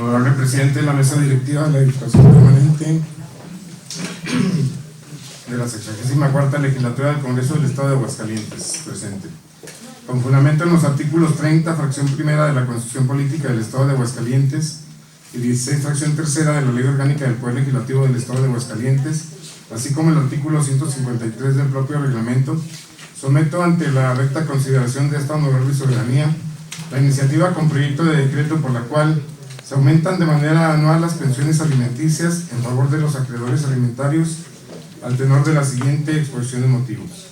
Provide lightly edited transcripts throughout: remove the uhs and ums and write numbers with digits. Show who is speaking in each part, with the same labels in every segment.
Speaker 1: Honorable presidente de la mesa directiva de la Diputación Permanente de la 64ª legislatura del Congreso del Estado de Aguascalientes, presente. Con fundamento en los artículos 30, fracción primera de la Constitución Política del Estado de Aguascalientes y 16, fracción tercera de la Ley Orgánica del Poder Legislativo del Estado de Aguascalientes, así como el artículo 153 del propio reglamento, someto ante la recta consideración de esta honorable soberanía la iniciativa con proyecto de decreto por la cual se aumentan de manera anual las pensiones alimenticias en favor de los acreedores alimentarios al tenor de la siguiente exposición de motivos.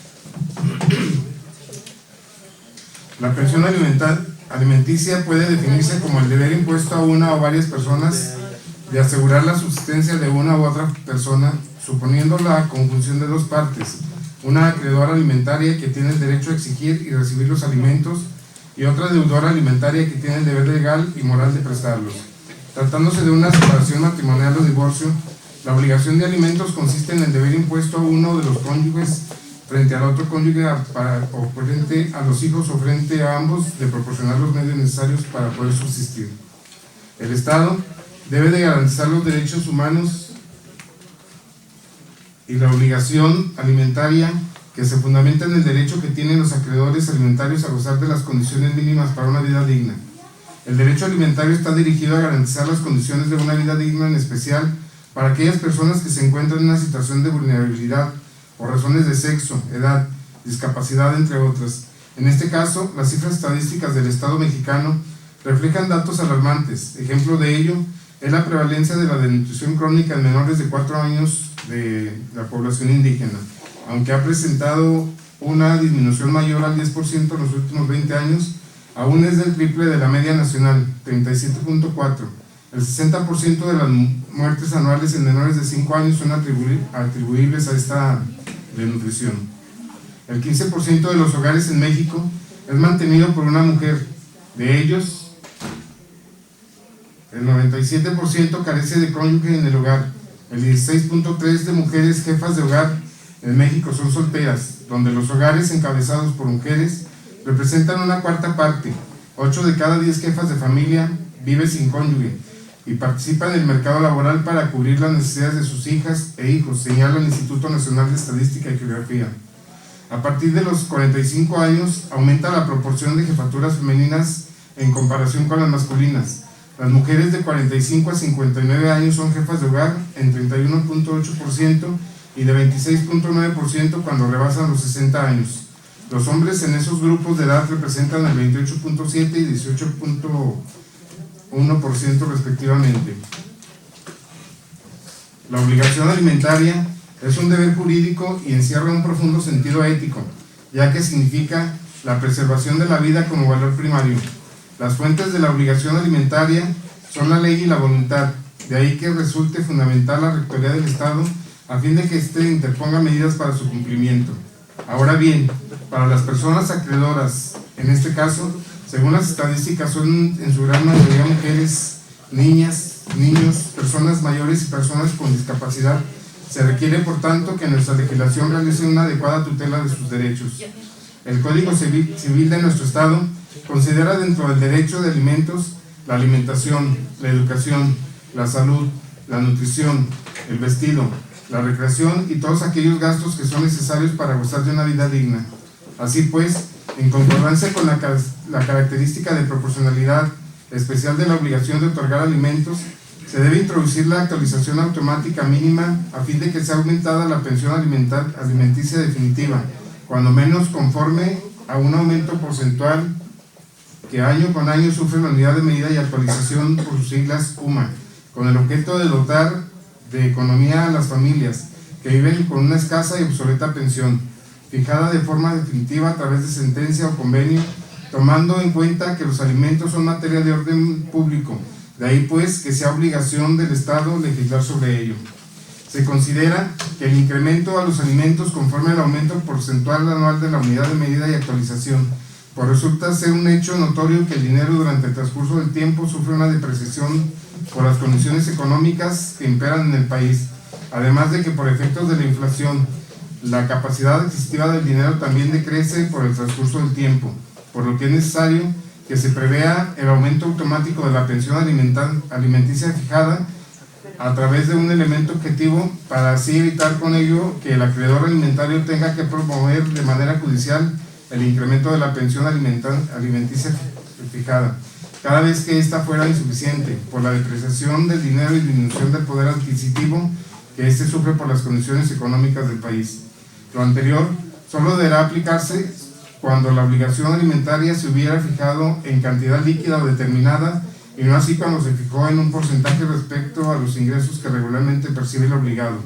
Speaker 1: La pensión alimenticia puede definirse como el deber impuesto a una o varias personas de asegurar la subsistencia de una u otra persona, suponiendo la conjunción de dos partes, una acreedora alimentaria que tiene el derecho a exigir y recibir los alimentos y otra deudora alimentaria que tiene el deber legal y moral de prestarlos. Tratándose de una separación matrimonial o divorcio, la obligación de alimentos consiste en el deber impuesto a uno de los cónyuges frente al otro cónyuge o frente a los hijos o frente a ambos de proporcionar los medios necesarios para poder subsistir. El Estado debe de garantizar los derechos humanos y la obligación alimentaria que se fundamenta en el derecho que tienen los acreedores alimentarios a gozar de las condiciones mínimas para una vida digna. El derecho alimentario está dirigido a garantizar las condiciones de una vida digna, en especial para aquellas personas que se encuentran en una situación de vulnerabilidad por razones de sexo, edad, discapacidad, entre otras. En este caso, las cifras estadísticas del Estado mexicano reflejan datos alarmantes. Ejemplo de ello es la prevalencia de la desnutrición crónica en menores de 4 años de la población indígena. Aunque ha presentado una disminución mayor al 10% en los últimos 20 años, aún es del triple de la media nacional, 37.4. El 60% de las muertes anuales en menores de 5 años son atribuibles a esta desnutrición. El 15% de los hogares en México es mantenido por una mujer. De ellos, el 97% carece de cónyuge en el hogar. El 16.3% de mujeres jefas de hogar en México son solteras, donde los hogares encabezados por mujeres representan una cuarta parte. 8 de cada 10 jefas de familia vive sin cónyuge y participa en el mercado laboral para cubrir las necesidades de sus hijas e hijos, señala el Instituto Nacional de Estadística y Geografía. A partir de los 45 años aumenta la proporción de jefaturas femeninas en comparación con las masculinas. Las mujeres de 45 a 59 años son jefas de hogar en 31.8% y de 26.9% cuando rebasan los 60 años. Los hombres en esos grupos de edad representan el 28.7% y 18.1% respectivamente. La obligación alimentaria es un deber jurídico y encierra un profundo sentido ético, ya que significa la preservación de la vida como valor primario. Las fuentes de la obligación alimentaria son la ley y la voluntad, de ahí que resulte fundamental la rectoría del Estado a fin de que éste interponga medidas para su cumplimiento. Ahora bien, para las personas acreedoras, en este caso, según las estadísticas, son en su gran mayoría mujeres, niñas, niños, personas mayores y personas con discapacidad. Se requiere, por tanto, que nuestra legislación realice una adecuada tutela de sus derechos. El Código Civil de nuestro Estado considera dentro del derecho de alimentos la alimentación, la educación, la salud, la nutrición, el vestido, la recreación y todos aquellos gastos que son necesarios para gozar de una vida digna. Así pues, en concordancia con la característica de proporcionalidad especial de la obligación de otorgar alimentos, se debe introducir la actualización automática mínima a fin de que sea aumentada la pensión alimenticia definitiva, cuando menos conforme a un aumento porcentual que año con año sufre la unidad de medida y actualización por sus siglas UMA, con el objeto de dotar de economía a las familias que viven con una escasa y obsoleta pensión, fijada de forma definitiva a través de sentencia o convenio, tomando en cuenta que los alimentos son materia de orden público, de ahí pues que sea obligación del Estado legislar sobre ello. Se considera que el incremento a los alimentos conforme al aumento porcentual anual de la unidad de medida y actualización, pues resulta ser un hecho notorio que el dinero durante el transcurso del tiempo sufre una depreciación por las condiciones económicas que imperan en el país, además de que por efectos de la inflación, la capacidad adquisitiva del dinero también decrece por el transcurso del tiempo, por lo que es necesario que se prevea el aumento automático de la pensión alimenticia fijada a través de un elemento objetivo, para así evitar con ello que el acreedor alimentario tenga que promover de manera judicial el incremento de la pensión alimenticia fijada, cada vez que ésta fuera insuficiente, por la depreciación del dinero y disminución del poder adquisitivo que éste sufre por las condiciones económicas del país. Lo anterior solo deberá aplicarse cuando la obligación alimentaria se hubiera fijado en cantidad líquida o determinada, y no así cuando se fijó en un porcentaje respecto a los ingresos que regularmente percibe el obligado.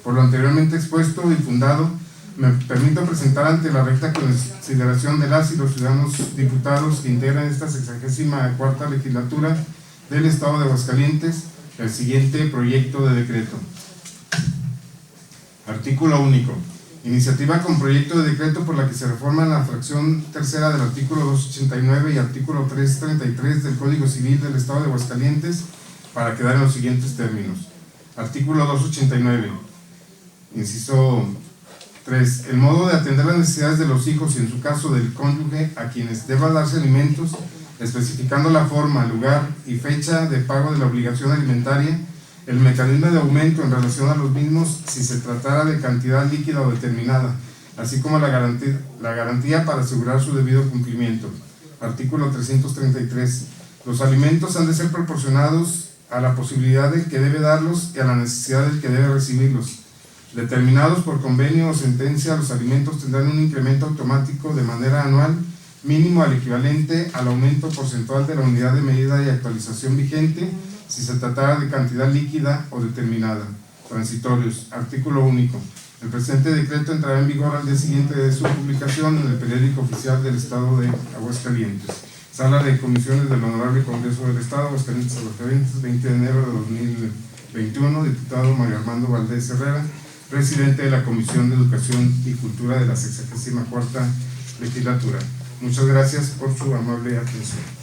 Speaker 1: Por lo anteriormente expuesto y fundado, me permito presentar ante la recta consideración de las y los ciudadanos diputados que integran esta 64ª legislatura del Estado de Aguascalientes el siguiente proyecto de decreto. Artículo único. Iniciativa con proyecto de decreto por la que se reforma la fracción tercera del artículo 289 y artículo 333 del Código Civil del Estado de Aguascalientes, para quedar en los siguientes términos. Artículo 289. Inciso 3. El modo de atender las necesidades de los hijos y en su caso del cónyuge a quienes deba darse alimentos, especificando la forma, lugar y fecha de pago de la obligación alimentaria, el mecanismo de aumento en relación a los mismos si se tratara de cantidad líquida o determinada, así como la garantía para asegurar su debido cumplimiento. Artículo 333. Los alimentos han de ser proporcionados a la posibilidad del que debe darlos y a la necesidad del que debe recibirlos. Determinados por convenio o sentencia, los alimentos tendrán un incremento automático de manera anual mínimo al equivalente al aumento porcentual de la unidad de medida y actualización vigente, si se tratara de cantidad líquida o determinada. Transitorios. Artículo único. El presente decreto entrará en vigor al día siguiente de su publicación en el periódico oficial del Estado de Aguascalientes. Sala de Comisiones del Honorable Congreso del Estado, Aguascalientes, 20 de enero de 2021. Diputado Mario Armando Valdés Herrera, presidente de la Comisión de Educación y Cultura de la 64ª legislatura. Muchas gracias por su amable atención.